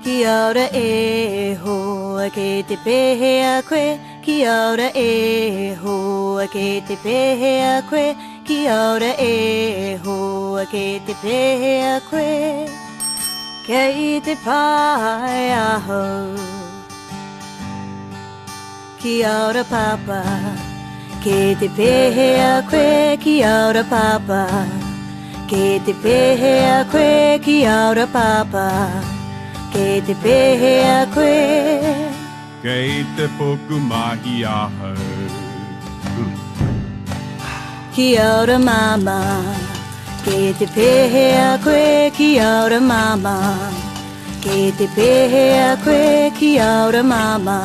Kia ora e ho ke te pehe a koe. Kia ora e ho ke te pehe a koe. Kia ora e ho ke te pehe a koe. Kei te pai aho. Kia ora papa. Ke te pehe a koe. Kia ora papa. Ke te pehe a koe. Kia ora papa. Ke te pehe a koe. Kei te poku mahi ahau. Kia ora mama. Ke te pehe a koe. Kia ora mama. Ke te pehe a koe. Kia ora mama.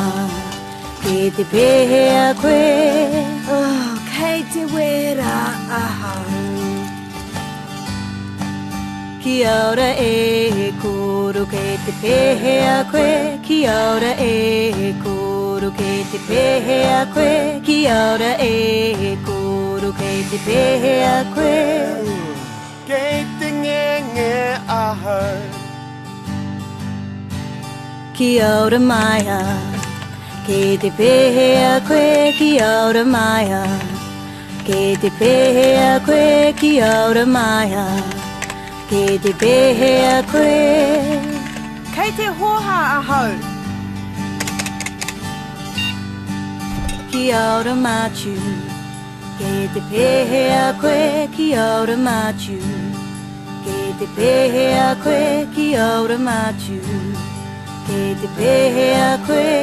Ke te pehe a koe. Oh, kei te wera ahau. Kia ora e kuru ke te pehe a koe. Kia ora e kuru ke te pehe a koe. Kia ora e kuru ke te pehe a koe. Kei te nge ahau. Kia ora maia. Ke te pehe a koe. Kia ora maia. Ke te pehe a koe. Kia ora maia. Ke te pehe a koe. Kei te hoha ahau. Kia ora machu. Ke te pehe a koe. Kia ora machu. Ke te pehe a koe. Kia ora machu. Ke te pehe a koe.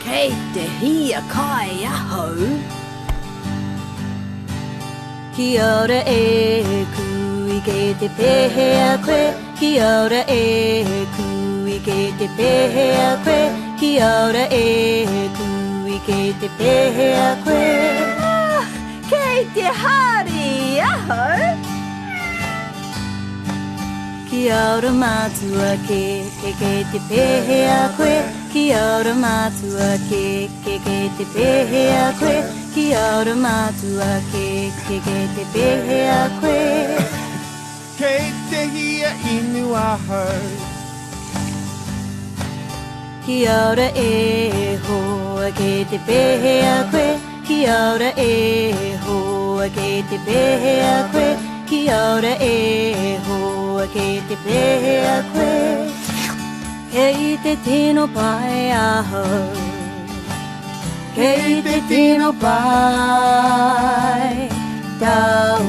Kei te hia kai ahau. Kia ora e kui ke te pehe a koe. Kia ora e kui ke te pehe a koe. Kia ora e kui ke te pehe a koe. Kei te hari ahau. Kia ora mātua ke te pehe a koe. Kia ora mātua ke te pehe a koe. Kia ora mātua ke te pehe a koe. Kei te hia inu ahau. Kia ora e hoa ke te pehe a koe. Kia ora e hoa ke te pehe a koe. Kia ora e hoa ke te pehe a koe. Kei te tino pai aho. Kei te tino pai. Tau